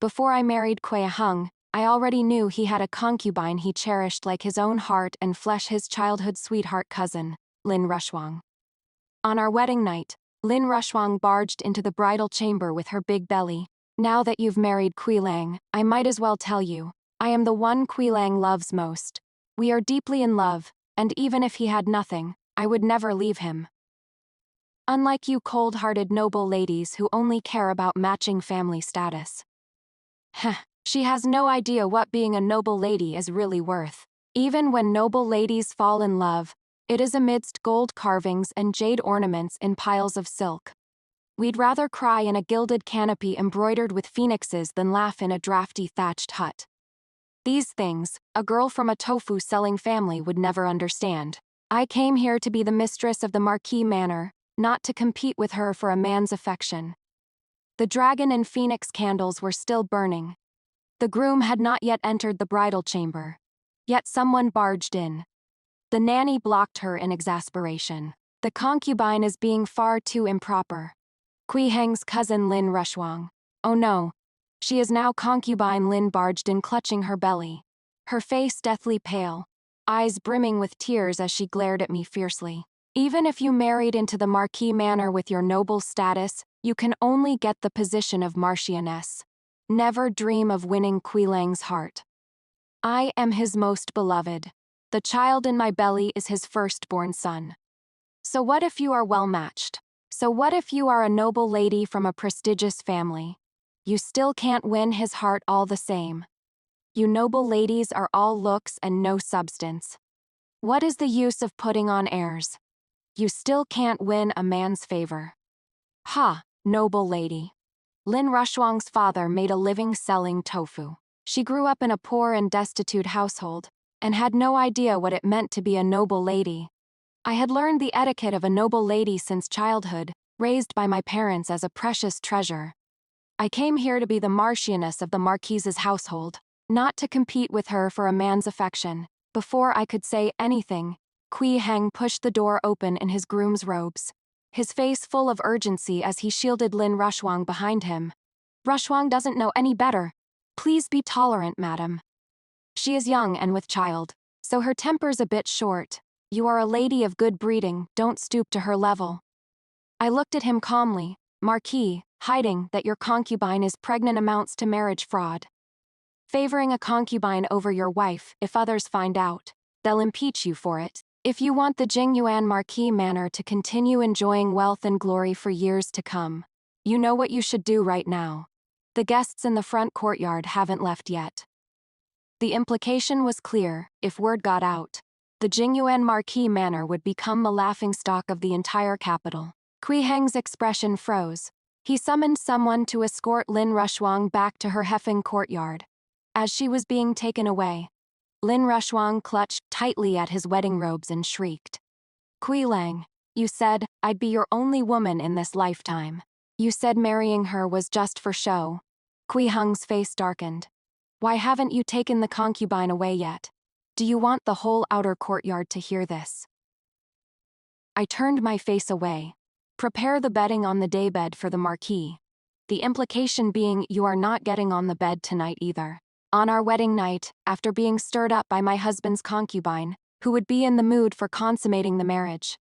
Before I married Kui Hung, I already knew he had a concubine he cherished like his own heart and flesh, his childhood sweetheart cousin, Lin Rushwang. On our wedding night, Lin Rushwang barged into the bridal chamber with her big belly. Now that you've married Kui Lang, I might as well tell you, I am the one Kui Lang loves most. We are deeply in love, and even if he had nothing, I would never leave him. Unlike you cold-hearted noble ladies who only care about matching family status. Heh, she has no idea what being a noble lady is really worth. Even when noble ladies fall in love, it is amidst gold carvings and jade ornaments in piles of silk. We'd rather cry in a gilded canopy embroidered with phoenixes than laugh in a drafty thatched hut. These things, a girl from a tofu-selling family would never understand. I came here to be the mistress of the Marquis Manor, not to compete with her for a man's affection. The dragon and phoenix candles were still burning. The groom had not yet entered the bridal chamber. Yet someone barged in. The nanny blocked her in exasperation. The concubine is being far too improper. Kui Heng's cousin Lin Rushwang. Oh no. She is now concubine. Lin barged in, clutching her belly. Her face deathly pale, eyes brimming with tears as she glared at me fiercely. Even if you married into the Marquis Manor with your noble status, you can only get the position of Marchioness. Never dream of winning Kui Lang's heart. I am his most beloved. The child in my belly is his firstborn son. So what if you are well matched? So what if you are a noble lady from a prestigious family? You still can't win his heart all the same. You noble ladies are all looks and no substance. What is the use of putting on airs? You still can't win a man's favor. Ha, noble lady. Lin Rushwang's father made a living selling tofu. She grew up in a poor and destitute household, and had no idea what it meant to be a noble lady. I had learned the etiquette of a noble lady since childhood, raised by my parents as a precious treasure. I came here to be the Marchioness of the Marquise's household, not to compete with her for a man's affection. Before I could say anything, Kui Heng pushed the door open in his groom's robes, his face full of urgency as he shielded Lin Rushwang behind him. Rushwang doesn't know any better. Please be tolerant, madam. She is young and with child, so her temper's a bit short. You are a lady of good breeding, don't stoop to her level. I looked at him calmly. Marquis, hiding that your concubine is pregnant amounts to marriage fraud. Favoring a concubine over your wife, if others find out, they'll impeach you for it. If you want the Jingyuan Marquis Manor to continue enjoying wealth and glory for years to come, you know what you should do right now. The guests in the front courtyard haven't left yet. The implication was clear. If word got out, the Jingyuan Marquis Manor would become the laughingstock of the entire capital. Kui Heng's expression froze. He summoned someone to escort Lin Rushwang back to her Hefeng courtyard. As she was being taken away, Lin Rushwang clutched tightly at his wedding robes and shrieked. Kui Lang, you said I'd be your only woman in this lifetime. You said marrying her was just for show. Kui Heng's face darkened. Why haven't you taken the concubine away yet? Do you want the whole outer courtyard to hear this? I turned my face away. Prepare the bedding on the daybed for the Marquis. The implication being you are not getting on the bed tonight either. On our wedding night, after being stirred up by my husband's concubine, who would be in the mood for consummating the marriage.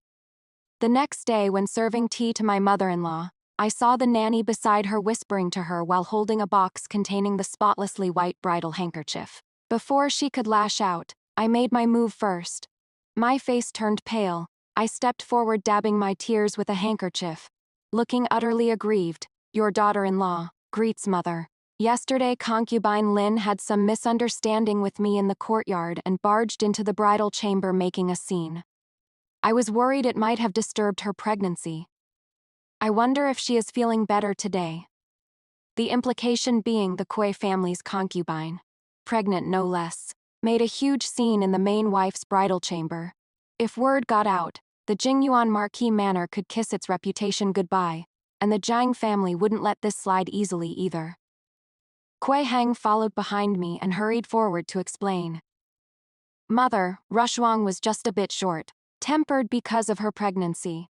The next day when serving tea to my mother-in-law, I saw the nanny beside her whispering to her while holding a box containing the spotlessly white bridal handkerchief. Before she could lash out, I made my move first. My face turned pale. I stepped forward, dabbing my tears with a handkerchief. Looking utterly aggrieved, your daughter-in-law, greets mother. Yesterday concubine Lin had some misunderstanding with me in the courtyard and barged into the bridal chamber making a scene. I was worried it might have disturbed her pregnancy. I wonder if she is feeling better today. The implication being the Kui family's concubine, pregnant no less, made a huge scene in the main wife's bridal chamber. If word got out, the Jingyuan Marquis Manor could kiss its reputation goodbye, and the Jiang family wouldn't let this slide easily either. Kui Heng followed behind me and hurried forward to explain. Mother, Rushwang was just a bit short-tempered because of her pregnancy.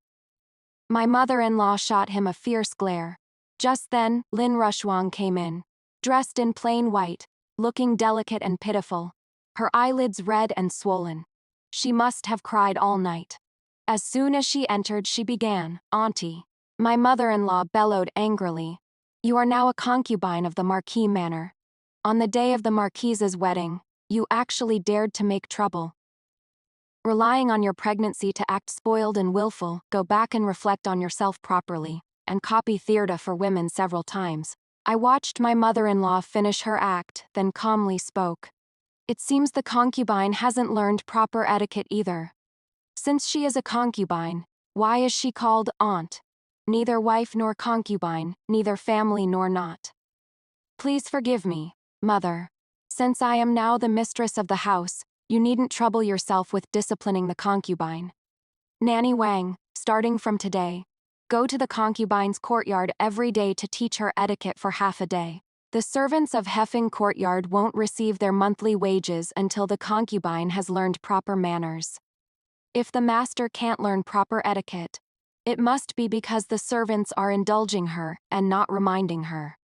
My mother-in-law shot him a fierce glare. Just then, Lin Rushwang came in, dressed in plain white, looking delicate and pitiful, her eyelids red and swollen. She must have cried all night. As soon as she entered, she began, "Auntie." My mother-in-law bellowed angrily, "You are now a concubine of the Marquis Manor. On the day of the Marquise's wedding, you actually dared to make trouble. Relying on your pregnancy to act spoiled and willful, go back and reflect on yourself properly, and copy theatre for women several times." I watched my mother-in-law finish her act, then calmly spoke. "It seems the concubine hasn't learned proper etiquette either. Since she is a concubine, why is she called aunt? Neither wife nor concubine, neither family nor not. Please forgive me, mother. Since I am now the mistress of the house, you needn't trouble yourself with disciplining the concubine. Nanny Wang, starting from today, go to the concubine's courtyard every day to teach her etiquette for half a day. The servants of Heffing Courtyard won't receive their monthly wages until the concubine has learned proper manners. If the master can't learn proper etiquette, it must be because the servants are indulging her and not reminding her.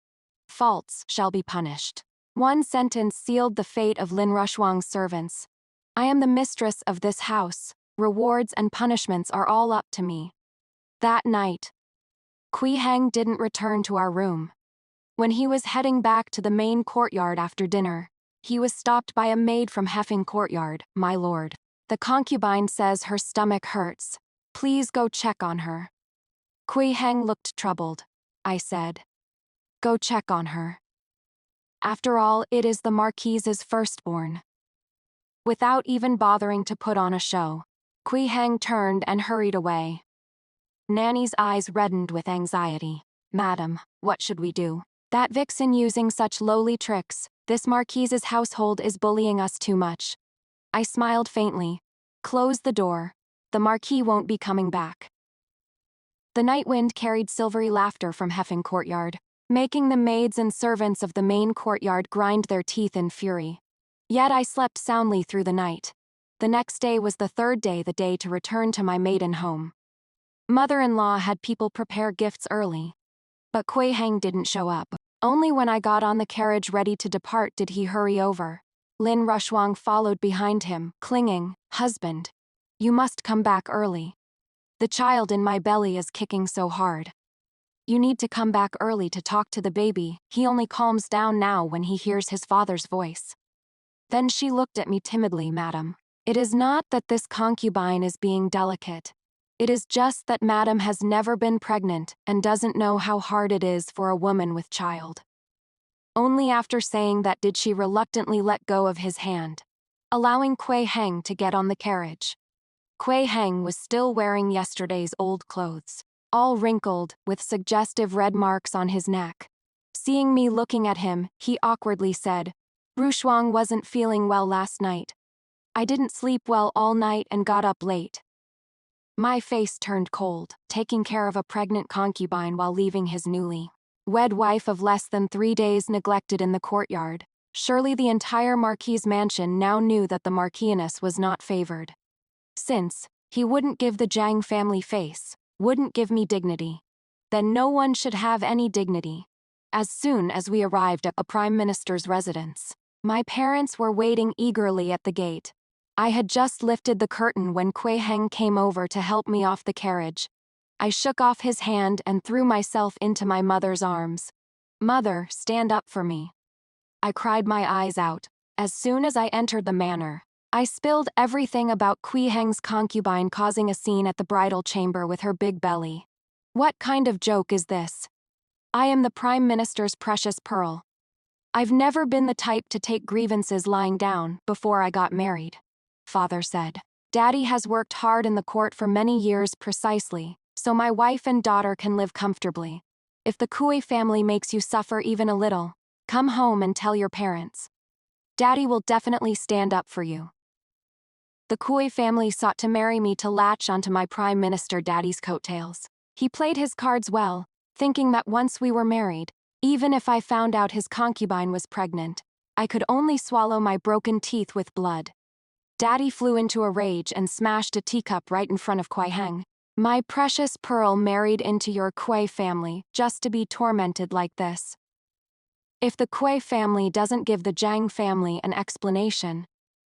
Faults shall be punished." One sentence sealed the fate of Lin Rushwang's servants. "I am the mistress of this house. Rewards and punishments are all up to me." That night, Kui Heng didn't return to our room. When he was heading back to the main courtyard after dinner, he was stopped by a maid from Heffing Courtyard. "My lord, the concubine says her stomach hurts. Please go check on her." Kui Heng looked troubled. I said, "Go check on her. After all, it is the Marquise's firstborn." Without even bothering to put on a show, Kui Heng turned and hurried away. Nanny's eyes reddened with anxiety. "Madam, what should we do? That vixen using such lowly tricks, this Marquise's household is bullying us too much." I smiled faintly. "Close the door. The Marquis won't be coming back." The night wind carried silvery laughter from Heffing Courtyard, making the maids and servants of the main courtyard grind their teeth in fury. Yet I slept soundly through the night. The next day was the third day, the day to return to my maiden home. Mother-in-law had people prepare gifts early, but Kui Heng didn't show up. Only when I got on the carriage ready to depart did he hurry over. Lin Rushwang followed behind him, clinging, "Husband, you must come back early. The child in my belly is kicking so hard. You need to come back early to talk to the baby. He only calms down now when he hears his father's voice." Then she looked at me timidly. "Madam, it is not that this concubine is being delicate. It is just that Madam has never been pregnant and doesn't know how hard it is for a woman with child." Only after saying that did she reluctantly let go of his hand, allowing Kui Heng to get on the carriage. Kui Heng was still wearing yesterday's old clothes, all wrinkled, with suggestive red marks on his neck. Seeing me looking at him, he awkwardly said, "Rushwang wasn't feeling well last night. I didn't sleep well all night and got up late." My face turned cold, taking care of a pregnant concubine while leaving his newly wed wife of less than 3 days neglected in the courtyard. Surely the entire Marquis' mansion now knew that the Marquise was not favored. Since he wouldn't give the Zhang family face, wouldn't give me dignity, then no one should have any dignity. As soon as we arrived at a prime minister's residence, my parents were waiting eagerly at the gate. I had just lifted the curtain when Kui Heng came over to help me off the carriage. I shook off his hand and threw myself into my mother's arms. "Mother, stand up for me." I cried my eyes out. As soon as I entered the manor, I spilled everything about Kui Heng's concubine causing a scene at the bridal chamber with her big belly. What kind of joke is this? I am the Prime Minister's precious pearl. I've never been the type to take grievances lying down before I got married. Father said, "Daddy has worked hard in the court for many years precisely, so my wife and daughter can live comfortably. If the Kui family makes you suffer even a little, come home and tell your parents. Daddy will definitely stand up for you." The Kui family sought to marry me to latch onto my Prime Minister Daddy's coattails. He played his cards well, thinking that once we were married, even if I found out his concubine was pregnant, I could only swallow my broken teeth with blood. Daddy flew into a rage and smashed a teacup right in front of Kui Heng. "My precious pearl married into your Kui family just to be tormented like this. If the Kui family doesn't give the Jiang family an explanation,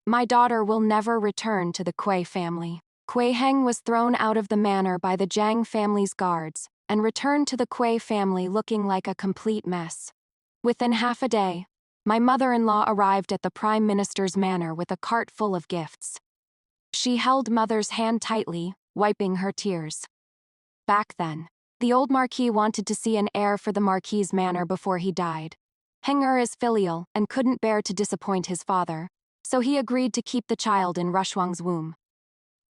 my daughter will never return to the Kui family. Kui Heng was thrown out of the manor by the Jiang family's guards and returned to the Kui family looking like a complete mess. Within half a day, my mother-in-law arrived at the Prime Minister's manor with a cart full of gifts. She held Mother's hand tightly, wiping her tears. Back then, the old Marquis wanted to see an heir for the Marquis's manor before he died. Heng-er is filial and couldn't bear to disappoint his father, so he agreed to keep the child in Rushwang's womb.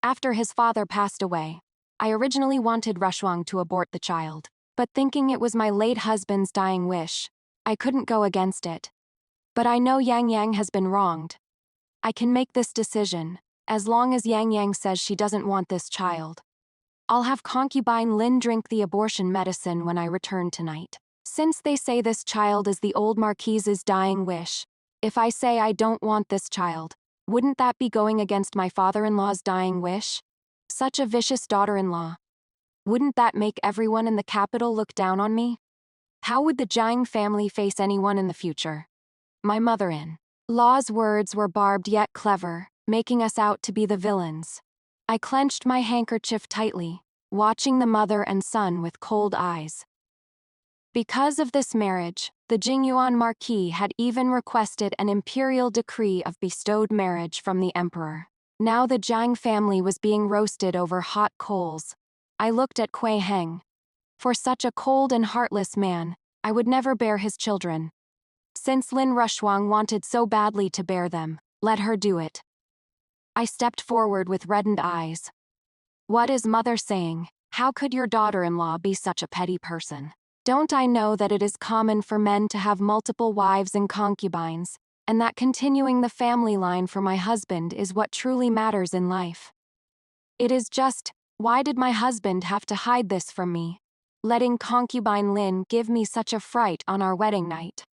After his father passed away, I originally wanted Rushwang to abort the child, but thinking it was my late husband's dying wish, I couldn't go against it. But I know Yang Yang has been wronged. I can make this decision, as long as Yang Yang says she doesn't want this child. I'll have Concubine Lin drink the abortion medicine when I return tonight. Since they say this child is the old Marquise's dying wish, if I say I don't want this child, wouldn't that be going against my father-in-law's dying wish? Such a vicious daughter-in-law. Wouldn't that make everyone in the capital look down on me? How would the Jiang family face anyone in the future? My mother-in-law's words were barbed yet clever, making us out to be the villains. I clenched my handkerchief tightly, watching the mother and son with cold eyes. Because of this marriage, the Jingyuan Marquis had even requested an imperial decree of bestowed marriage from the emperor. Now the Jiang family was being roasted over hot coals. I looked at Kui Heng. For such a cold and heartless man, I would never bear his children. Since Lin Rushwang wanted so badly to bear them, let her do it. I stepped forward with reddened eyes. What is mother saying? How could your daughter-in-law be such a petty person? Don't I know that it is common for men to have multiple wives and concubines, and that continuing the family line for my husband is what truly matters in life? It is just, why did my husband have to hide this from me, letting Concubine Lin give me such a fright on our wedding night?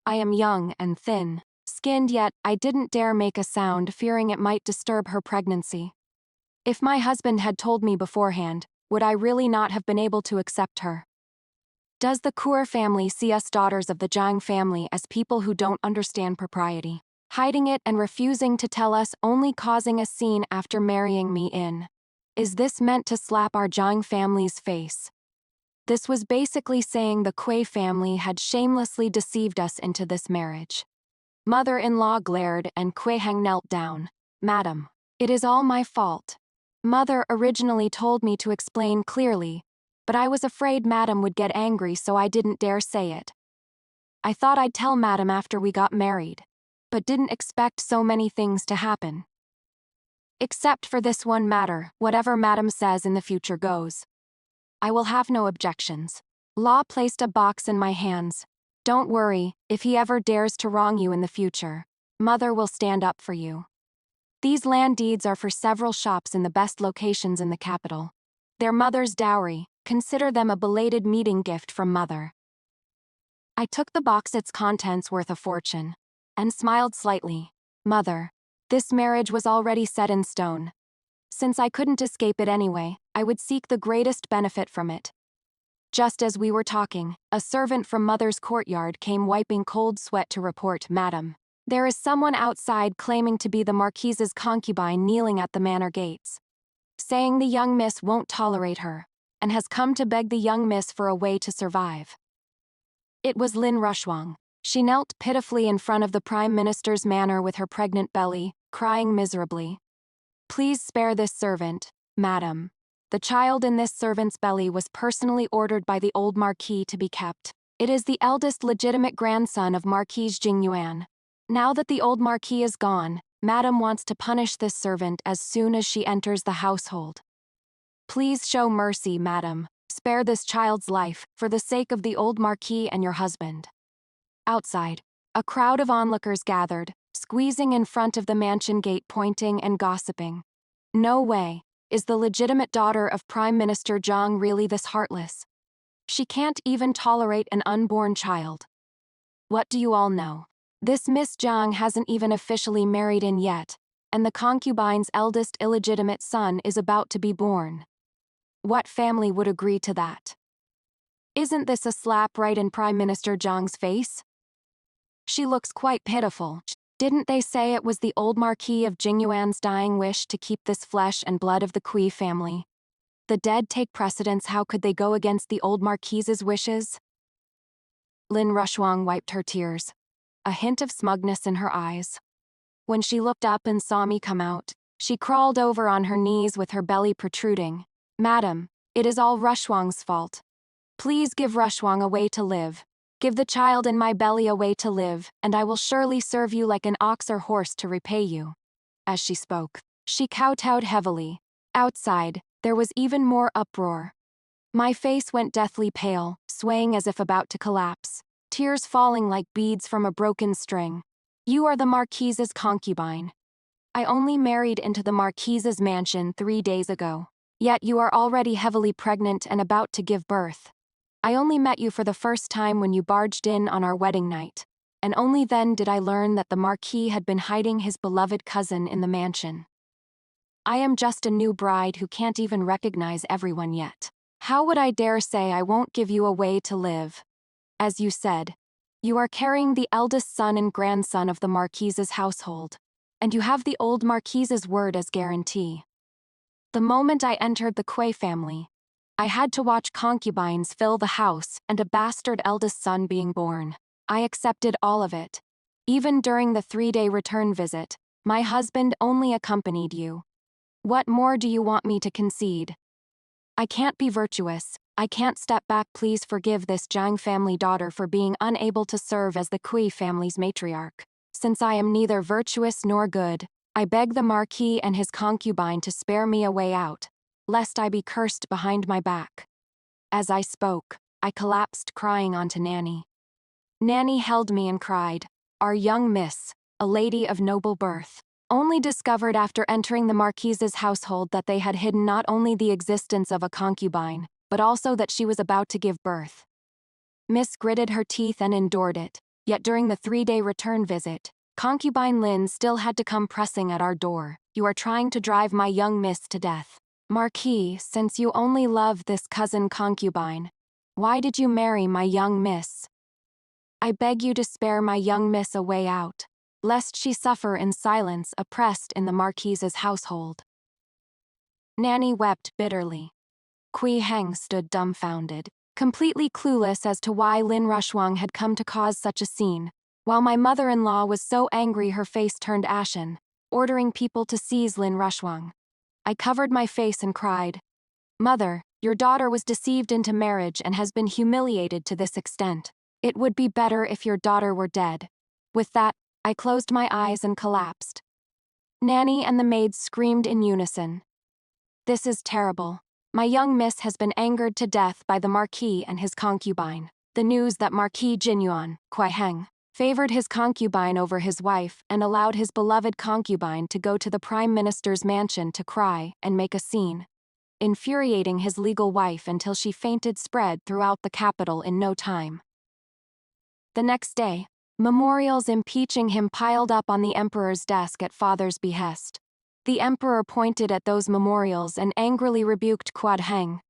I am young and thin-skinned, yet I didn't dare make a sound, fearing it might disturb her pregnancy. If my husband had told me beforehand, would I really not have been able to accept her? Does the Cour family see us daughters of the Jiang family as people who don't understand propriety, hiding it and refusing to tell us, only causing a scene after marrying me in? Is this meant to slap our Jiang family's face? This was basically saying the Kui family had shamelessly deceived us into this marriage. Mother-in-law glared and Kui Heng knelt down. Madam, it is all my fault. Mother originally told me to explain clearly, but I was afraid Madam would get angry, so I didn't dare say it. I thought I'd tell Madam after we got married, but didn't expect so many things to happen. Except for this one matter, whatever Madam says in the future goes. I will have no objections. Law placed a box in my hands. Don't worry, if he ever dares to wrong you in the future, Mother will stand up for you. These land deeds are for several shops in the best locations in the capital. Their mother's dowry, consider them a belated meeting gift from Mother. I took the box, its contents worth a fortune, and smiled slightly. Mother, this marriage was already set in stone. Since I couldn't escape it anyway, I would seek the greatest benefit from it. Just as we were talking, a servant from Mother's courtyard came wiping cold sweat to report, Madam, there is someone outside claiming to be the Marquise's concubine kneeling at the manor gates, saying the young miss won't tolerate her, and has come to beg the young miss for a way to survive. It was Lin Rushwang. She knelt pitifully in front of the Prime Minister's manor with her pregnant belly, crying miserably. Please spare this servant, Madam. The child in this servant's belly was personally ordered by the old Marquis to be kept. It is the eldest legitimate grandson of Marquis Jingyuan. Now that the old Marquis is gone, Madam wants to punish this servant as soon as she enters the household. Please show mercy, Madam. Spare this child's life, for the sake of the old Marquis and your husband. Outside, a crowd of onlookers gathered, squeezing in front of the mansion gate, pointing and gossiping. No way. Is the legitimate daughter of Prime Minister Zhang really this heartless? She can't even tolerate an unborn child. What do you all know? This Miss Zhang hasn't even officially married in yet, and the concubine's eldest illegitimate son is about to be born. What family would agree to that? Isn't this a slap right in Prime Minister Zhang's face? She looks quite pitiful. Didn't they say it was the old Marquis of Jingyuan's dying wish to keep this flesh and blood of the Kui family? The dead take precedence, how could they go against the old Marquise's wishes? Lin Rushuang wiped her tears, a hint of smugness in her eyes. When she looked up and saw me come out, she crawled over on her knees with her belly protruding. Madam, it is all Rushuang's fault. Please give Rushuang a way to live. Give the child in my belly a way to live, and I will surely serve you like an ox or horse to repay you. As she spoke, she kowtowed heavily. Outside, there was even more uproar. My face went deathly pale, swaying as if about to collapse, tears falling like beads from a broken string. You are the Marquise's concubine. I only married into the Marquise's mansion 3 days ago. Yet you are already heavily pregnant and about to give birth. I only met you for the first time when you barged in on our wedding night, and only then did I learn that the Marquis had been hiding his beloved cousin in the mansion. I am just a new bride who can't even recognize everyone yet. How would I dare say I won't give you a way to live? As you said, you are carrying the eldest son and grandson of the Marquise's household, and you have the old Marquise's word as guarantee. The moment I entered the Kuei family, I had to watch concubines fill the house and a bastard eldest son being born. I accepted all of it. Even during the 3-day return visit, my husband only accompanied you. What more do you want me to concede? I can't be virtuous. I can't step back. Please forgive this Zhang family daughter for being unable to serve as the Kui family's matriarch. Since I am neither virtuous nor good, I beg the Marquis and his concubine to spare me a way out, lest I be cursed behind my back. As I spoke, I collapsed crying onto Nanny. Nanny held me and cried, our young miss, a lady of noble birth, only discovered after entering the Marquise's household that they had hidden not only the existence of a concubine, but also that she was about to give birth. Miss gritted her teeth and endured it, yet during the 3-day return visit, Concubine Lin still had to come pressing at our door. You are trying to drive my young miss to death. Marquis, since you only love this cousin concubine, why did you marry my young miss? I beg you to spare my young miss a way out, lest she suffer in silence oppressed in the Marquise's household. Nanny wept bitterly. Kui Heng stood dumbfounded, completely clueless as to why Lin Rushuang had come to cause such a scene, while my mother-in-law was so angry her face turned ashen, ordering people to seize Lin Rushuang. I covered my face and cried, Mother, your daughter was deceived into marriage and has been humiliated to this extent. It would be better if your daughter were dead. With that, I closed my eyes and collapsed. Nanny and the maids screamed in unison. This is terrible. My young miss has been angered to death by the Marquis and his concubine. The news that Marquis Jinyuan, Kui Heng, favored his concubine over his wife and allowed his beloved concubine to go to the Prime Minister's mansion to cry and make a scene, infuriating his legal wife until she fainted, spread throughout the capital in no time. The next day, memorials impeaching him piled up on the emperor's desk at father's behest. The emperor pointed at those memorials and angrily rebuked Quad Heng.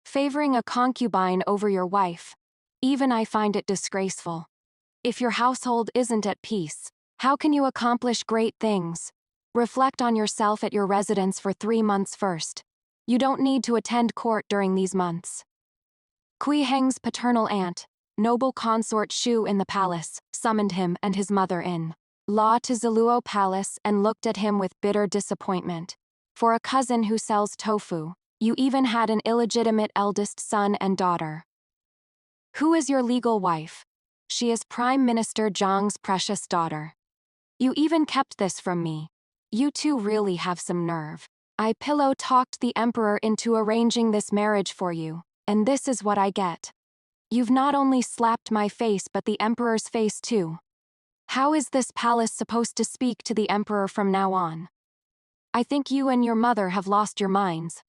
Favoring a concubine over your wife. Even I find it disgraceful. If your household isn't at peace, how can you accomplish great things? Reflect on yourself at your residence for 3 months first. You don't need to attend court during these months. Kui Heng's paternal aunt, noble consort Shu in the palace, summoned him and his mother in law to Ziluo Palace and looked at him with bitter disappointment. For a cousin who sells tofu, you even had an illegitimate eldest son and daughter. Who is your legal wife? She is Prime Minister Zhang's precious daughter. You even kept this from me. You two really have some nerve. I pillow-talked the emperor into arranging this marriage for you, and this is what I get. You've not only slapped my face but the emperor's face too. How is this palace supposed to speak to the emperor from now on? I think you and your mother have lost your minds.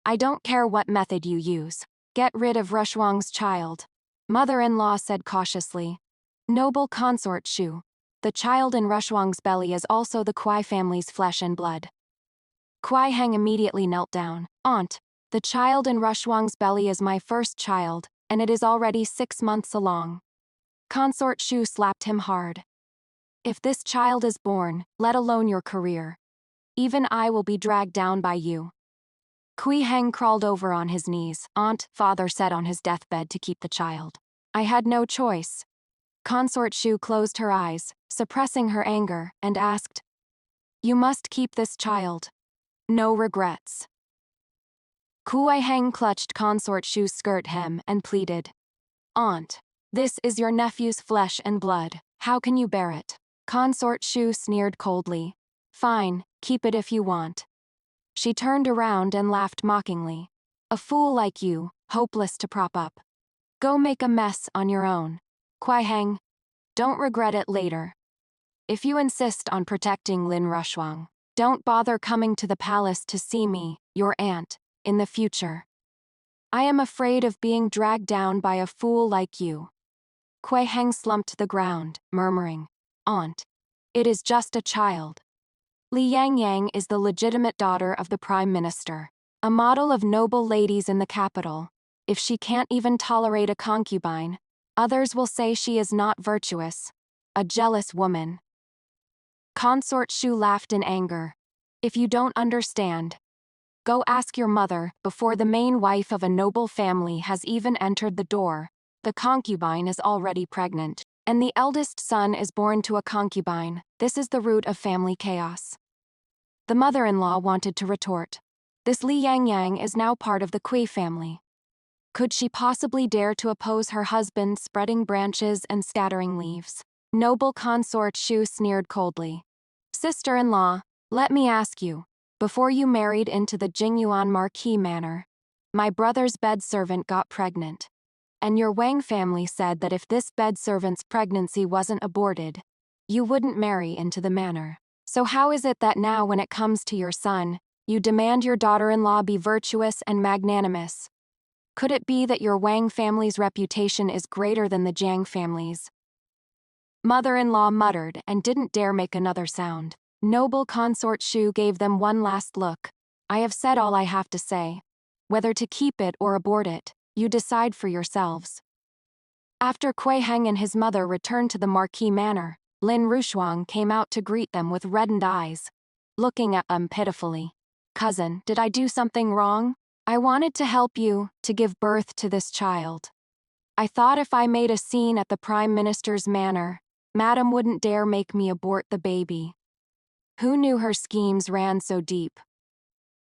I don't care what method you use. Get rid of Rushuang's child. Mother-in-law said cautiously. Noble consort Shu. The child in Rushuang's belly is also the Kui family's flesh and blood. Kui Heng immediately knelt down. Aunt, the child in Rushuang's belly is my first child, and it is already 6 months along. Consort Shu slapped him hard. If this child is born, let alone your career, even I will be dragged down by you. Kui Heng crawled over on his knees. Aunt, father said on his deathbed to keep the child. I had no choice. Consort Shu closed her eyes, suppressing her anger, and asked, You must keep this child. No regrets. Kui Heng clutched Consort Shu's skirt hem and pleaded, Aunt, this is your nephew's flesh and blood. How can you bear it? Consort Shu sneered coldly. Fine, keep it if you want. She turned around and laughed mockingly. A fool like you, hopeless to prop up. Go make a mess on your own. Kui Heng, don't regret it later. If you insist on protecting Lin Rushuang, don't bother coming to the palace to see me, your aunt, in the future. I am afraid of being dragged down by a fool like you. Kui Heng slumped to the ground, murmuring, Aunt, it is just a child. Li Yangyang is the legitimate daughter of the Prime Minister, a model of noble ladies in the capital. If she can't even tolerate a concubine, others will say she is not virtuous, a jealous woman. Consort Shu laughed in anger. If you don't understand, go ask your mother. Before the main wife of a noble family has even entered the door, the concubine is already pregnant, and the eldest son is born to a concubine. This is the root of family chaos. The mother-in-law wanted to retort. This Li Yangyang is now part of the Kui family. Could she possibly dare to oppose her husband spreading branches and scattering leaves? Noble Consort Shu sneered coldly. Sister-in-law, let me ask you, before you married into the Jingyuan Marquis manor, my brother's bed servant got pregnant. And your Wang family said that if this bed servant's pregnancy wasn't aborted, you wouldn't marry into the manor. So how is it that now when it comes to your son, you demand your daughter-in-law be virtuous and magnanimous? Could it be that your Wang family's reputation is greater than the Jiang family's? Mother-in-law muttered and didn't dare make another sound. Noble Consort Shu gave them one last look. I have said all I have to say. Whether to keep it or abort it, you decide for yourselves. After Kui Heng and his mother returned to the Marquis manor, Lin Rushuang came out to greet them with reddened eyes, looking at them pitifully. Cousin, did I do something wrong? I wanted to help you, to give birth to this child. I thought if I made a scene at the Prime Minister's manor, Madam wouldn't dare make me abort the baby. Who knew her schemes ran so deep?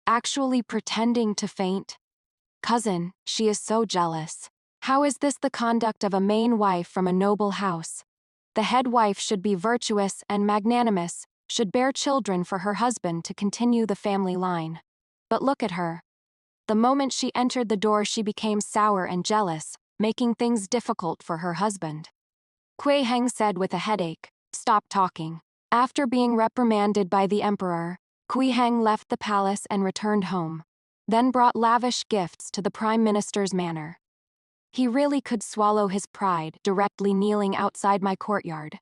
Actually pretending to faint? Cousin, she is so jealous. How is this the conduct of a main wife from a noble house? The head wife should be virtuous and magnanimous, should bear children for her husband to continue the family line. But look at her. The moment she entered the door she became sour and jealous, making things difficult for her husband. Kui Heng said with a headache, Stop talking. After being reprimanded by the emperor, Kui Heng left the palace and returned home, then brought lavish gifts to the Prime Minister's manor. He really could swallow his pride, directly kneeling outside my courtyard.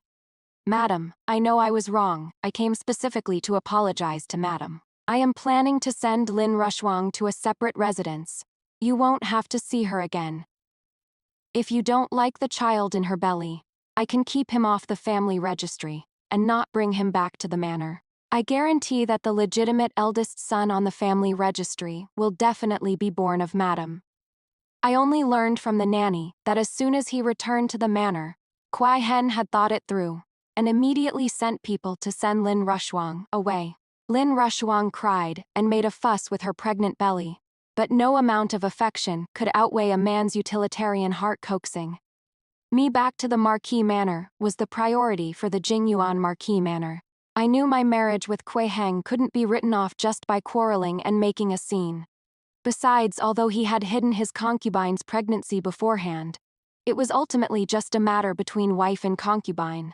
Madam, I know I was wrong. I came specifically to apologize to Madam. I am planning to send Lin Rushuang to a separate residence. You won't have to see her again. If you don't like the child in her belly, I can keep him off the family registry, and not bring him back to the manor. I guarantee that the legitimate eldest son on the family registry will definitely be born of Madam. I only learned from the nanny that as soon as he returned to the manor, Kui Hen had thought it through, and immediately sent people to send Lin Rushuang away. Lin Rushuang cried and made a fuss with her pregnant belly, but no amount of affection could outweigh a man's utilitarian heart coaxing. Me back to the Marquis manor was the priority for the Jingyuan Marquis manor. I knew my marriage with Kui Heng couldn't be written off just by quarreling and making a scene. Besides, although he had hidden his concubine's pregnancy beforehand, it was ultimately just a matter between wife and concubine.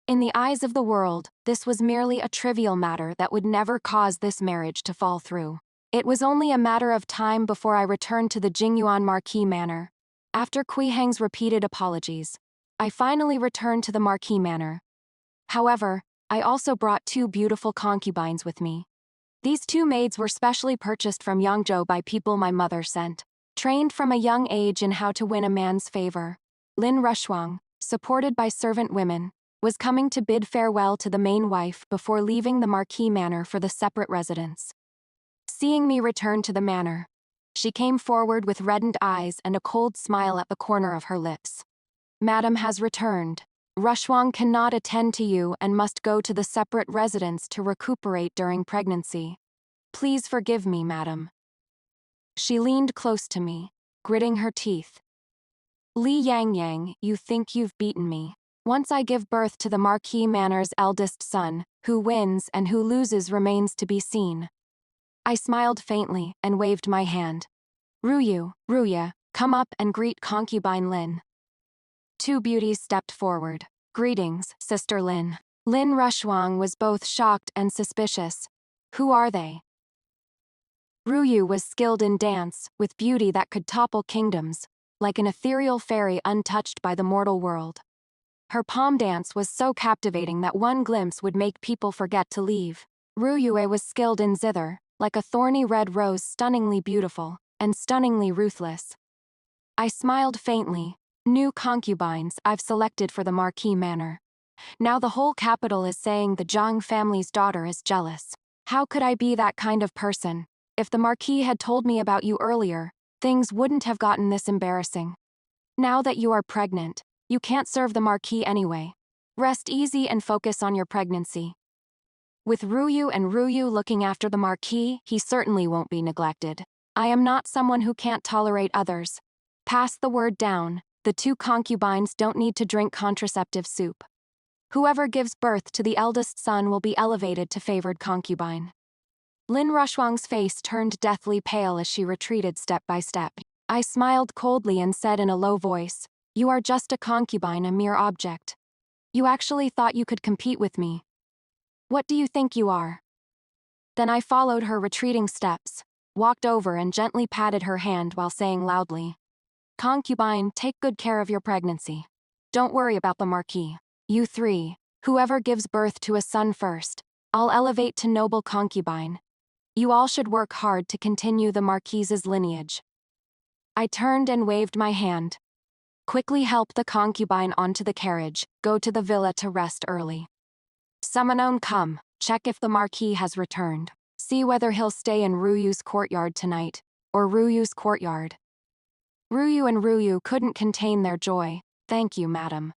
In the eyes of the world, this was merely a trivial matter that would never cause this marriage to fall through. It was only a matter of time before I returned to the Jingyuan Marquis manor. After Kui Heng's repeated apologies, I finally returned to the Marquis manor. However, I also brought 2 beautiful concubines with me. These 2 maids were specially purchased from Yangzhou by people my mother sent, trained from a young age in how to win a man's favor. Lin Rushuang, supported by servant women, was coming to bid farewell to the main wife before leaving the Marquis manor for the separate residence. Seeing me return to the manor, she came forward with reddened eyes and a cold smile at the corner of her lips. Madam has returned. Rushwang cannot attend to you and must go to the separate residence to recuperate during pregnancy. Please forgive me, madam. She leaned close to me, gritting her teeth. Li Yang, you think you've beaten me. Once I give birth to the Marquis Manor's eldest son, who wins and who loses remains to be seen. I smiled faintly and waved my hand. Ruya, come up and greet Concubine Lin. Two beauties stepped forward. Greetings, Sister Lin. Lin Rushwang was both shocked and suspicious. Who are they? Ruyu was skilled in dance, with beauty that could topple kingdoms, like an ethereal fairy untouched by the mortal world. Her palm dance was so captivating that one glimpse would make people forget to leave. Ruyue was skilled in zither, like a thorny red rose, stunningly beautiful, and stunningly ruthless. I smiled faintly. New concubines I've selected for the Marquis Manor. Now the whole capital is saying the Zhang family's daughter is jealous. How could I be that kind of person? If the Marquis had told me about you earlier, things wouldn't have gotten this embarrassing. Now that you are pregnant, you can't serve the Marquis anyway. Rest easy and focus on your pregnancy. With Ruyu looking after the Marquis, he certainly won't be neglected. I am not someone who can't tolerate others. Pass the word down, the two concubines don't need to drink contraceptive soup. Whoever gives birth to the eldest son will be elevated to favored concubine. Lin Rushwang's face turned deathly pale as she retreated step by step. I smiled coldly and said in a low voice, "You are just a concubine, a mere object. You actually thought you could compete with me. What do you think you are?" Then I followed her retreating steps, walked over and gently patted her hand while saying loudly, "Concubine, take good care of your pregnancy. Don't worry about the Marquis. You three, whoever gives birth to a son first, I'll elevate to noble concubine. You all should work hard to continue the Marquis's lineage." I turned and waved my hand. Quickly help the concubine onto the carriage, go to the villa to rest early. Summonon, come, check if the Marquis has returned. See whether he'll stay in Ruyu's courtyard tonight, or Ruyu's courtyard. Ruyu and Ruyu couldn't contain their joy. "Thank you, madam."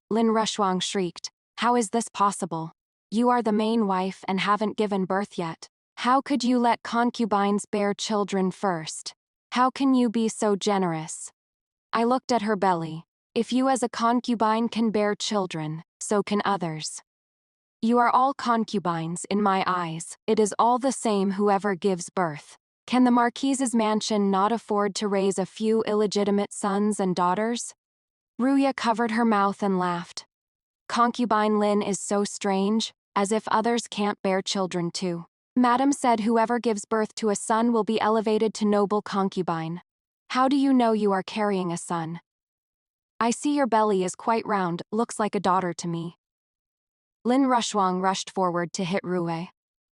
Lin Rushwang shrieked, "How is this possible? You are the main wife and haven't given birth yet. How could you let concubines bear children first? How can you be so generous?" I looked at her belly. "If you as a concubine can bear children, so can others. You are all concubines in my eyes. It is all the same whoever gives birth. Can the Marquis's mansion not afford to raise a few illegitimate sons and daughters?" Ruya covered her mouth and laughed. "Concubine Lin is so strange, as if others can't bear children too. Madam said whoever gives birth to a son will be elevated to noble concubine. How do you know you are carrying a son? I see your belly is quite round, looks like a daughter to me." Lin Rushwang rushed forward to hit Rue.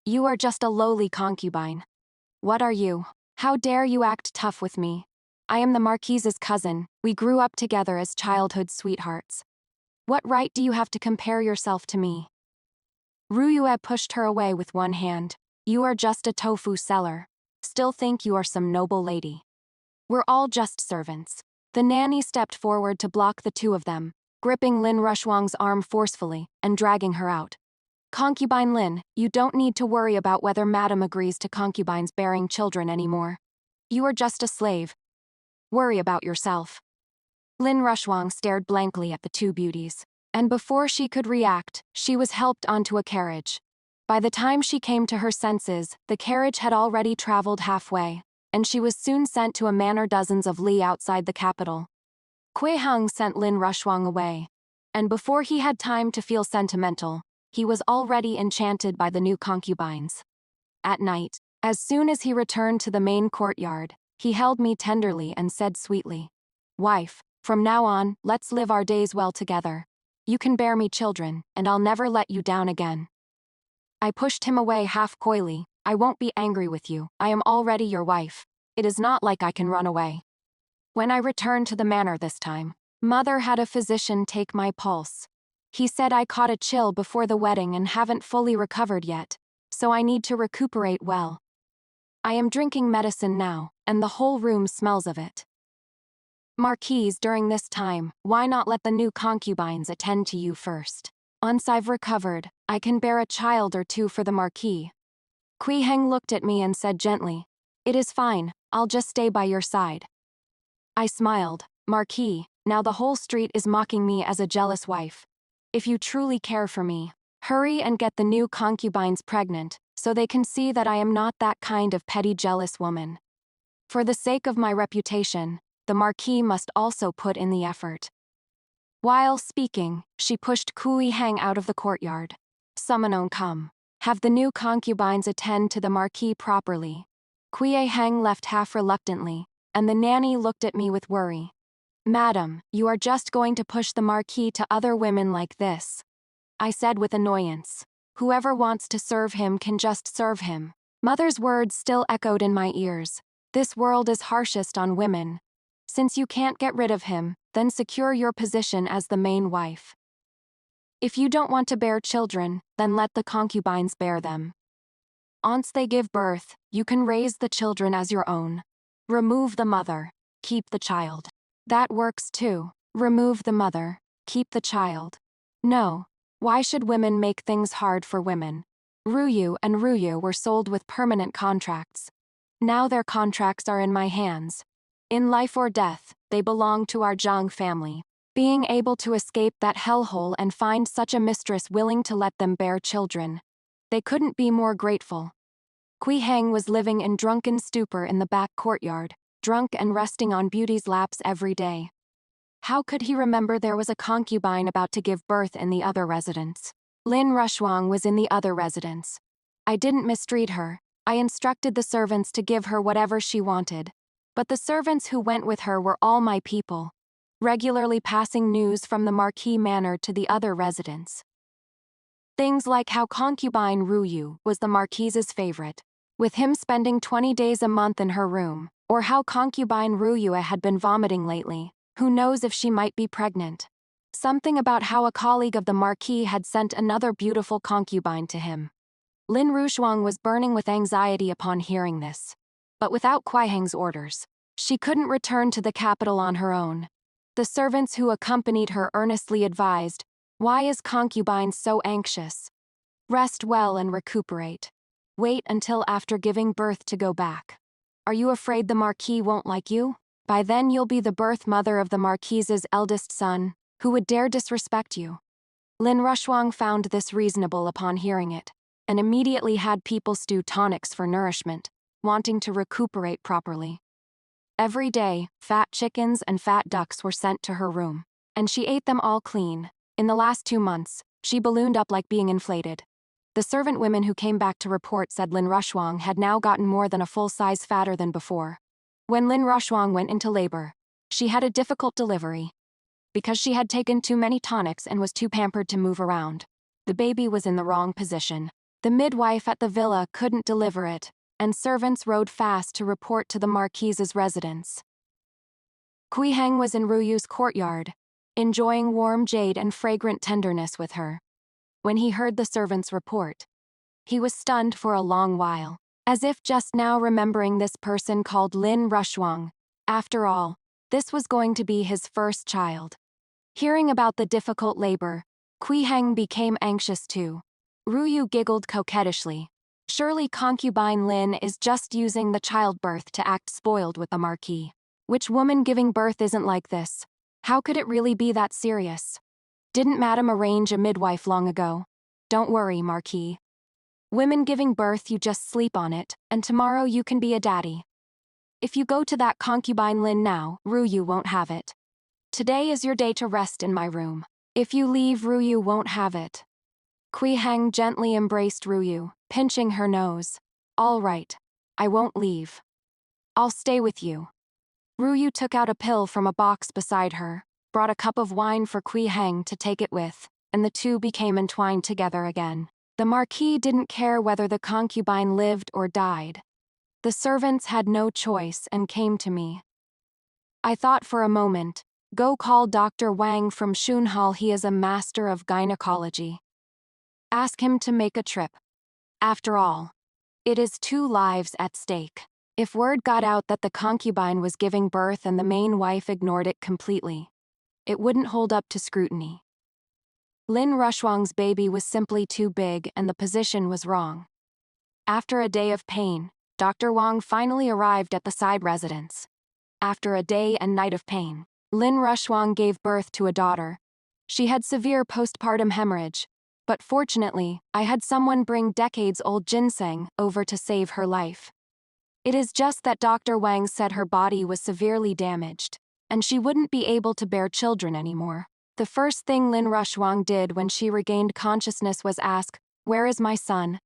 "You are just a lowly concubine. What are you? How dare you act tough with me? I am the Marquis's cousin, we grew up together as childhood sweethearts. What right do you have to compare yourself to me?" Ruyue pushed her away with one hand. "You are just a tofu seller. Still think you are some noble lady. We're all just servants." The nanny stepped forward to block the two of them, gripping Lin Rushwang's arm forcefully and dragging her out. "Concubine Lin, you don't need to worry about whether madam agrees to concubines bearing children anymore. You are just a slave. Worry about yourself." Lin Rushwang stared blankly at the two beauties, and before she could react, she was helped onto a carriage. By the time she came to her senses, the carriage had already traveled halfway, and she was soon sent to a manor dozens of li outside the capital. Kui Hung sent Lin Rushwang away, and before he had time to feel sentimental, he was already enchanted by the new concubines. At night, as soon as he returned to the main courtyard, he held me tenderly and said sweetly, "Wife, from now on, let's live our days well together. You can bear me children, and I'll never let you down again." I pushed him away half coyly. "I won't be angry with you. I am already your wife. It is not like I can run away." When I returned to the manor this time, Mother had a physician take my pulse. He said I caught a chill before the wedding and haven't fully recovered yet, so I need to recuperate well. I am drinking medicine now, and the whole room smells of it. Marquise, during this time, why not let the new concubines attend to you first? Once I've recovered, I can bear a child or two for the Marquis. Kui Heng looked at me and said gently, "It is fine, I'll just stay by your side." I smiled. Marquis, now the whole street is mocking me as a jealous wife. If you truly care for me, hurry and get the new concubines pregnant, so they can see that I am not that kind of petty jealous woman. For the sake of my reputation, the Marquis must also put in the effort. While speaking, she pushed Kui Heng out of the courtyard. Summonon come. Have the new concubines attend to the Marquis properly. Kui Heng left half reluctantly, and the nanny looked at me with worry. Madam, you are just going to push the Marquis to other women like this, I said with annoyance. Whoever wants to serve him can just serve him. Mother's words still echoed in my ears. This world is harshest on women. Since you can't get rid of him, then secure your position as the main wife. If you don't want to bear children, then let the concubines bear them. Once they give birth, you can raise the children as your own. Remove the mother, keep the child. That works too. Remove the mother, keep the child. No. Why should women make things hard for women? Ruyu and Ruyu were sold with permanent contracts. Now their contracts are in my hands. In life or death, they belong to our Zhang family. Being able to escape that hellhole and find such a mistress willing to let them bear children. They couldn't be more grateful. Kui Heng was living in drunken stupor in the back courtyard, drunk and resting on Beauty's laps every day. How could he remember there was a concubine about to give birth in the other residence? Lin Rushwang was in the other residence. I didn't mistreat her. I instructed the servants to give her whatever she wanted. But the servants who went with her were all my people, regularly passing news from the Marquis Manor to the other residents. Things like how concubine Ruyu was the Marquis's favorite, with him spending 20 days a month in her room, or how concubine Ruyu had been vomiting lately. Who knows if she might be pregnant? Something about how a colleague of the Marquis had sent another beautiful concubine to him. Lin Rushwang was burning with anxiety upon hearing this. But without Kui Heng's orders, she couldn't return to the capital on her own. The servants who accompanied her earnestly advised, "Why is concubine so anxious? Rest well and recuperate. Wait until after giving birth to go back. Are you afraid the Marquis won't like you? By then you'll be the birth mother of the Marquis's eldest son, who would dare disrespect you." Lin Rushwang found this reasonable upon hearing it, and immediately had people stew tonics for nourishment, wanting to recuperate properly. Every day, fat chickens and fat ducks were sent to her room, and she ate them all clean. In the last 2 months, she ballooned up like being inflated. The servant women who came back to report said Lin Rushwang had now gotten more than a full size fatter than before. When Lin Rushwang went into labor, she had a difficult delivery. Because she had taken too many tonics and was too pampered to move around, the baby was in the wrong position. The midwife at the villa couldn't deliver it, and servants rode fast to report to the Marquis's residence. Kui Heng was in Ruyu's courtyard, enjoying warm jade and fragrant tenderness with her. When he heard the servants' report, he was stunned for a long while, as if just now remembering this person called Lin Rushwang. After all, this was going to be his first child. Hearing about the difficult labor, Kui Heng became anxious too. Ruyu giggled coquettishly. Surely concubine Lin is just using the childbirth to act spoiled with the Marquis. Which woman giving birth isn't like this? How could it really be that serious? Didn't Madame arrange a midwife long ago? Don't worry, Marquis. Women giving birth, you just sleep on it, and tomorrow you can be a daddy. If you go to that concubine Lin now, Ruyu won't have it. Today is your day to rest in my room. If you leave, Ruyu won't have it. Kui Heng gently embraced Ruyu, pinching her nose. All right. I won't leave. I'll stay with you. Ruyu took out a pill from a box beside her, brought a cup of wine for Kui Heng to take it with, and the two became entwined together again. The Marquis didn't care whether the concubine lived or died. The servants had no choice and came to me. I thought for a moment, Go call Dr. Wang from Shunhal, he is a master of gynecology. Ask him to make a trip. After all, it is 2 lives at stake. If word got out that the concubine was giving birth and the main wife ignored it completely, it wouldn't hold up to scrutiny. Lin Rushwang's baby was simply too big and the position was wrong. After a day of pain, Dr. Wang finally arrived at the side residence. After a day and night of pain, Lin Rushwang gave birth to a daughter. She had severe postpartum hemorrhage, but fortunately, I had someone bring decades-old ginseng over to save her life. It is just that Dr. Wang said her body was severely damaged, and she wouldn't be able to bear children anymore. The first thing Lin Rushwang did when she regained consciousness was ask, "Where is my son?"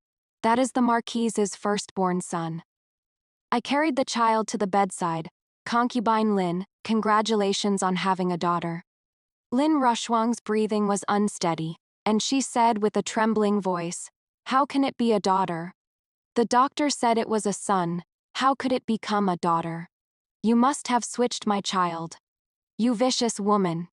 That is the Marquise's firstborn son. I carried the child to the bedside. Concubine Lin, congratulations on having a daughter. Lin Rushwang's breathing was unsteady, and she said with a trembling voice, "How can it be a daughter? The doctor said it was a son. How could it become a daughter? You must have switched my child. You vicious woman."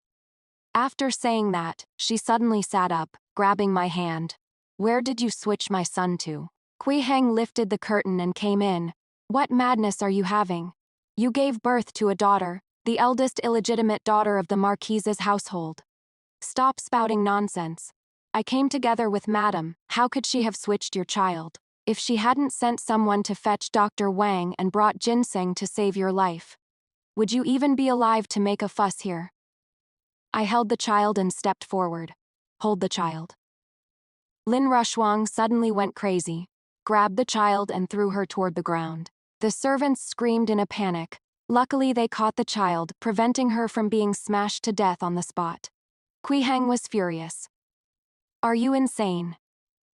After saying that, she suddenly sat up, grabbing my hand. "Where did you switch my son to?" Gufeng lifted the curtain and came in. "What madness are you having? You gave birth to a daughter, the eldest illegitimate daughter of the Marquise's household. Stop spouting nonsense. I came together with Madam. How could she have switched your child? If she hadn't sent someone to fetch Dr. Wang and brought ginseng to save your life, would you even be alive to make a fuss here?" I held the child and stepped forward. "Hold the child." Lin Rushwang suddenly went crazy, grabbed the child and threw her toward the ground. The servants screamed in a panic. Luckily they caught the child, preventing her from being smashed to death on the spot. Gufeng was furious. "Are you insane?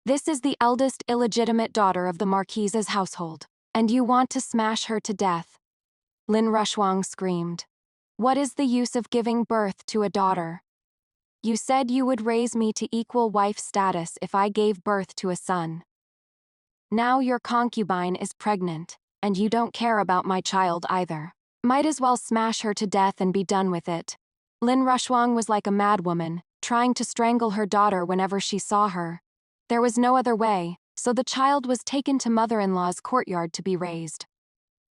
This is the eldest illegitimate daughter of the Marquise's household, and you want to smash her to death?" Lin Rushwang screamed. "What is the use of giving birth to a daughter? You said you would raise me to equal wife status if I gave birth to a son. Now your concubine is pregnant, and you don't care about my child either. Might as well smash her to death and be done with it." Lin Rushwang was like a madwoman, trying to strangle her daughter whenever she saw her. There was no other way, so the child was taken to mother-in-law's courtyard to be raised.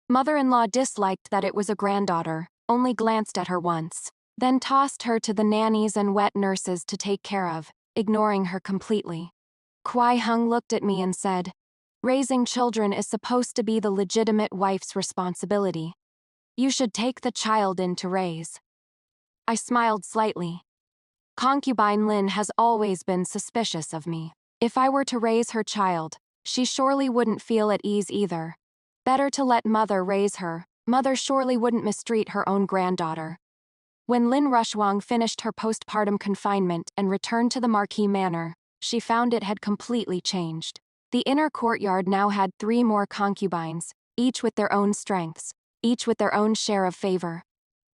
Mother-in-law disliked that it was a granddaughter, only glanced at her once, then tossed her to the nannies and wet nurses to take care of, ignoring her completely. Gufeng looked at me and said, "Raising children is supposed to be the legitimate wife's responsibility. You should take the child in to raise." I smiled slightly. Concubine Lin has always been suspicious of me. If I were to raise her child, she surely wouldn't feel at ease either. Better to let mother raise her. Mother surely wouldn't mistreat her own granddaughter. When Lin Rushwang finished her postpartum confinement and returned to the Marquis Manor, she found it had completely changed. The inner courtyard now had 3 more concubines, each with their own strengths, each with their own share of favor.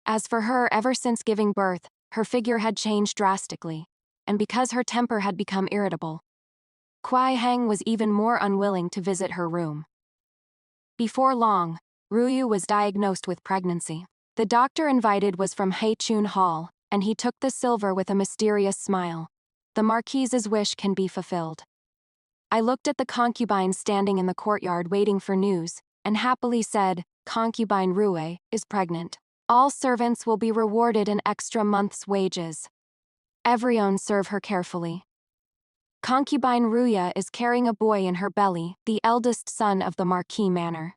As for her, ever since giving birth, her figure had changed drastically, and because her temper had become irritable, Gufeng was even more unwilling to visit her room. Before long, Ruyu was diagnosed with pregnancy. The doctor invited was from Haichun Hall, and he took the silver with a mysterious smile. The Marquise's wish can be fulfilled. I looked at the concubine standing in the courtyard waiting for news, and happily said, "Concubine Rue is pregnant. All servants will be rewarded an extra month's wages. Everyone serve her carefully. Concubine Ruya is carrying a boy in her belly, the eldest son of the Marquis Manor."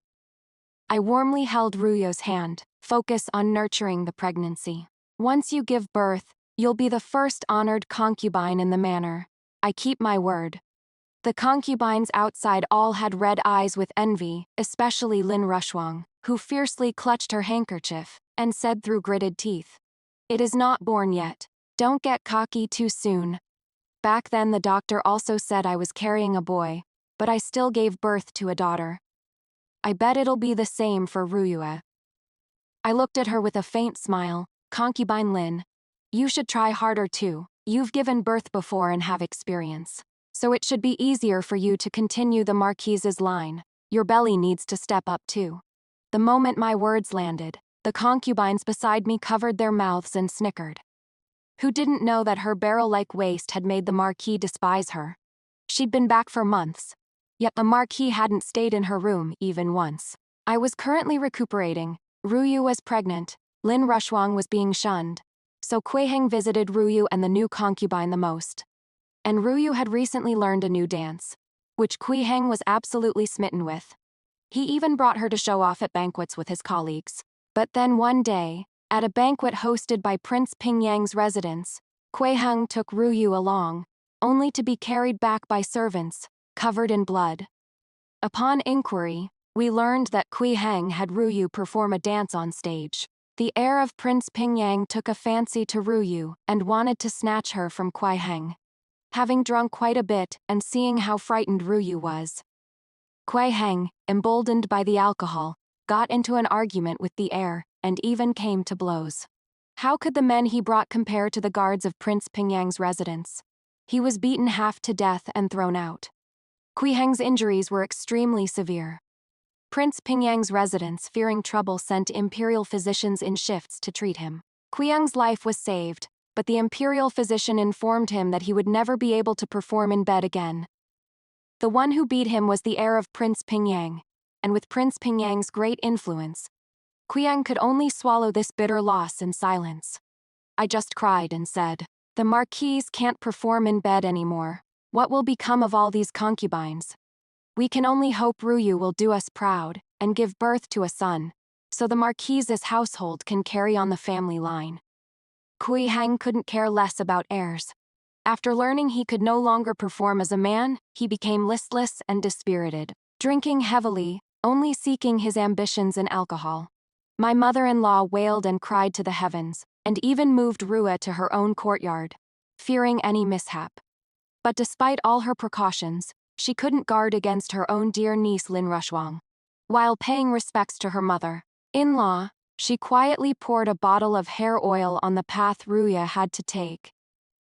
I warmly held Ruyo's hand. "Focus on nurturing the pregnancy. Once you give birth, you'll be the first honored concubine in the manor. I keep my word." The concubines outside all had red eyes with envy, especially Lin Rushwang, who fiercely clutched her handkerchief and said through gritted teeth, "It is not born yet. Don't get cocky too soon." Back then the doctor also said I was carrying a boy, but I still gave birth to a daughter. I bet it'll be the same for Ruyue. I looked at her with a faint smile. "Concubine Lin, you should try harder too. You've given birth before and have experience, so it should be easier for you to continue the Marquise's line. Your belly needs to step up too." The moment my words landed, The concubines beside me covered their mouths and snickered. Who didn't know that her barrel-like waist had made the Marquis despise her? She'd been back for months, yet the Marquis hadn't stayed in her room even once. I was currently recuperating, Ruyu was pregnant, Lin Rushwang was being shunned, so Gufeng visited Ruyu and the new concubine the most. And Ruyu had recently learned a new dance, which Gufeng was absolutely smitten with. He even brought her to show off at banquets with his colleagues. But then one day, at a banquet hosted by Prince Pingyang's residence, Gufeng took Ruyu along, only to be carried back by servants, covered in blood. Upon inquiry, we learned that Gufeng had Ruyu perform a dance on stage. The heir of Prince Pingyang took a fancy to Ruyu and wanted to snatch her from Gufeng. Having drunk quite a bit and seeing how frightened Ruyu was, Gufeng, emboldened by the alcohol, got into an argument with the heir and even came to blows. How could the men he brought compare to the guards of Prince Pingyang's residence? He was beaten half to death and thrown out. Gufeng's injuries were extremely severe. Prince Pingyang's residence, fearing trouble, sent imperial physicians in shifts to treat him. Gufeng's life was saved, but the imperial physician informed him that he would never be able to perform in bed again. The one who beat him was the heir of Prince Pingyang, and with Prince Pingyang's great influence, Gufeng could only swallow this bitter loss in silence. I just cried and said, "The Marquis can't perform in bed anymore. What will become of all these concubines? We can only hope Ruyu will do us proud and give birth to a son, so the Marquis's household can carry on the family line." Gufeng couldn't care less about heirs. After learning he could no longer perform as a man, he became listless and dispirited, drinking heavily, only seeking his ambitions in alcohol. My mother-in-law wailed and cried to the heavens, and even moved Rua to her own courtyard, fearing any mishap. But despite all her precautions, she couldn't guard against her own dear niece Lin Rushwang. While paying respects to her mother-in-law, she quietly poured a bottle of hair oil on the path Ruya had to take.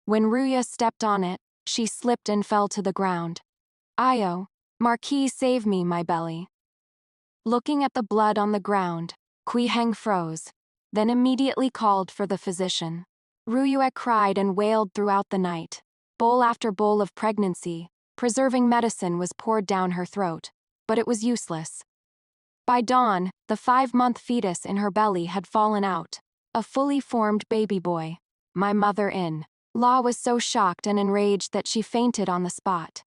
When Ruya stepped on it, she slipped and fell to the ground. "Ayo, Marquis, save me, my belly." Looking at the blood on the ground, Gufeng froze, then immediately called for the physician. Ruyue cried and wailed throughout the night. Bowl after bowl of pregnancy, preserving medicine was poured down her throat, but it was useless. By dawn, the 5-month fetus in her belly had fallen out, a fully formed baby boy. My mother-in-law was so shocked and enraged that she fainted on the spot.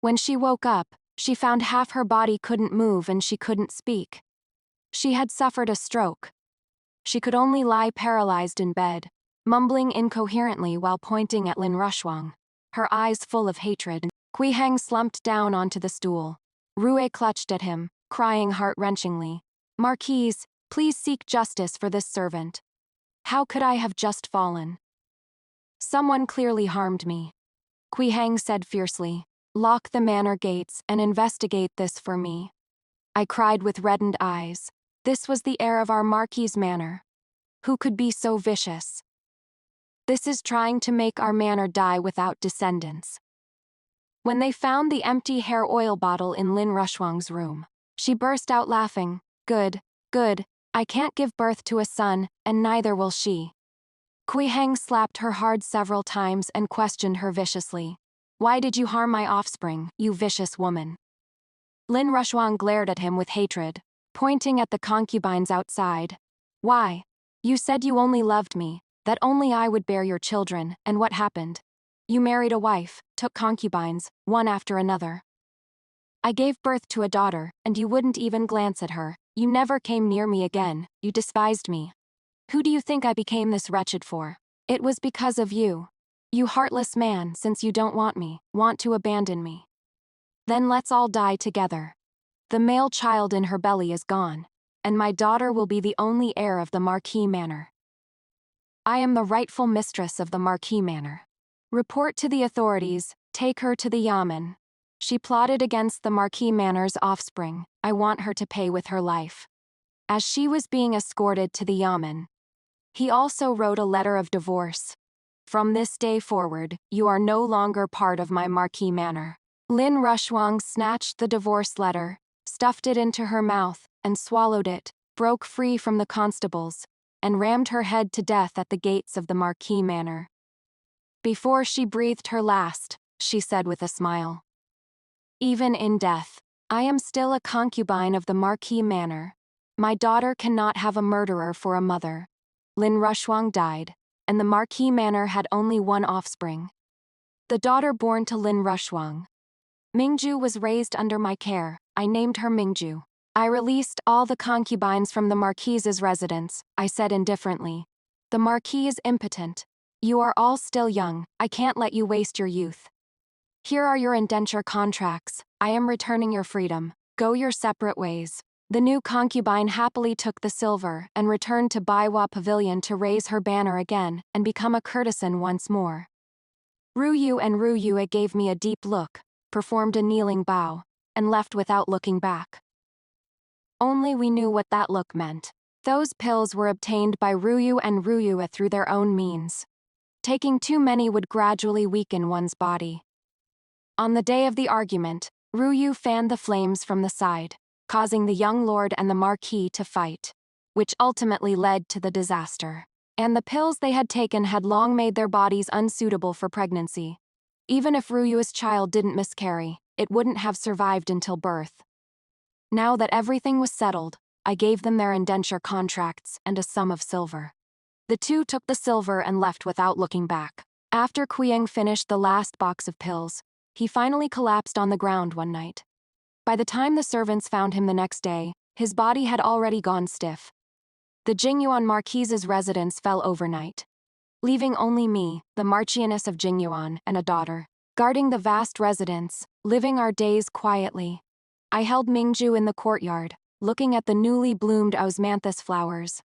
When she woke up, she found half her body couldn't move and she couldn't speak. She had suffered a stroke. She could only lie paralyzed in bed, mumbling incoherently while pointing at Lin Rushwang, her eyes full of hatred. Gufeng slumped down onto the stool. Rue clutched at him, crying heart-wrenchingly, "Marquis, please seek justice for this servant. How could I have just fallen? Someone clearly harmed me." Gufeng said fiercely, "Lock the manor gates and investigate this for me." I cried with reddened eyes. This was the heir of our Marquis' manor. Who could be so vicious? This is trying to make our manor die without descendants. When they found the empty hair oil bottle in Lin Rushwang's room, she burst out laughing. Good, I can't give birth to a son, and neither will she." Gufeng slapped her hard several times and questioned her viciously. "Why did you harm my offspring, you vicious woman?" Lin Rushwang glared at him with hatred, pointing at the concubines outside. "Why? You said you only loved me, that only I would bear your children, and what happened? You married a wife, took concubines, one after another. I gave birth to a daughter, and you wouldn't even glance at her. You never came near me again, you despised me. Who do you think I became this wretched for? It was because of you. You heartless man, since you don't want to abandon me. Then let's all die together. The male child in her belly is gone, and my daughter will be the only heir of the Marquis Manor. I am the rightful mistress of the Marquis Manor. Report to the authorities, take her to the Yamen. She plotted against the Marquis Manor's offspring. I want her to pay with her life." As she was being escorted to the Yamen, he also wrote a letter of divorce. "From this day forward, you are no longer part of my Marquis Manor." Lin Rushwang snatched the divorce letter, stuffed it into her mouth, and swallowed it, broke free from the constables and rammed her head to death at the gates of the Marquis Manor. Before she breathed her last, she said with a smile, "Even in death, I am still a concubine of the Marquis Manor. My daughter cannot have a murderer for a mother." Lin Rushwang died, and the Marquis Manor had only one offspring. The daughter born to Lin Rushwang. Mingju was raised under my care. I named her Mingju. "I released all the concubines from the Marquis's residence," I said indifferently. "The Marquis is impotent. You are all still young, I can't let you waste your youth. Here are your indenture contracts, I am returning your freedom. Go your separate ways." The new concubine happily took the silver and returned to Baiwa Pavilion to raise her banner again and become a courtesan once more. Ruyue gave me a deep look, performed a kneeling bow, and left without looking back. Only we knew what that look meant. Those pills were obtained by Ruyue through their own means. Taking too many would gradually weaken one's body. On the day of the argument, Ruyue fanned the flames from the side, causing the young lord and the Marquis to fight, which ultimately led to the disaster. And the pills they had taken had long made their bodies unsuitable for pregnancy. Even if Ruyue's child didn't miscarry, it wouldn't have survived until birth. Now that everything was settled, I gave them their indenture contracts and a sum of silver. The two took the silver and left without looking back. After Qiang finished the last box of pills, he finally collapsed on the ground one night. By the time the servants found him the next day, his body had already gone stiff. The Jingyuan Marquis's residence fell overnight, leaving only me, the Marchioness of Jingyuan, and a daughter, guarding the vast residence, living our days quietly. I held Mingju in the courtyard, looking at the newly bloomed osmanthus flowers.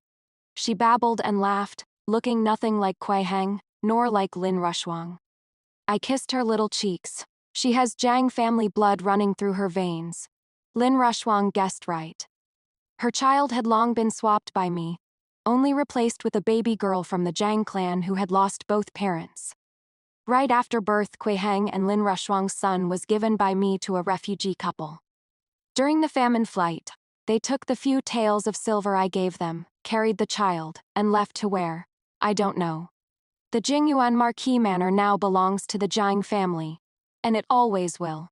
She babbled and laughed, looking nothing like Kuei Heng, nor like Lin Rushwang. I kissed her little cheeks. She has Jiang family blood running through her veins. Lin Rushwang guessed right. Her child had long been swapped by me, only replaced with a baby girl from the Jiang clan who had lost both parents. Right after birth, Kuei Heng and Lin Rushwang's son was given by me to a refugee couple. During the famine flight, they took the few taels of silver I gave them, carried the child, and left to where, I don't know. The Jingyuan Marquis Manor now belongs to the Jiang family, and it always will.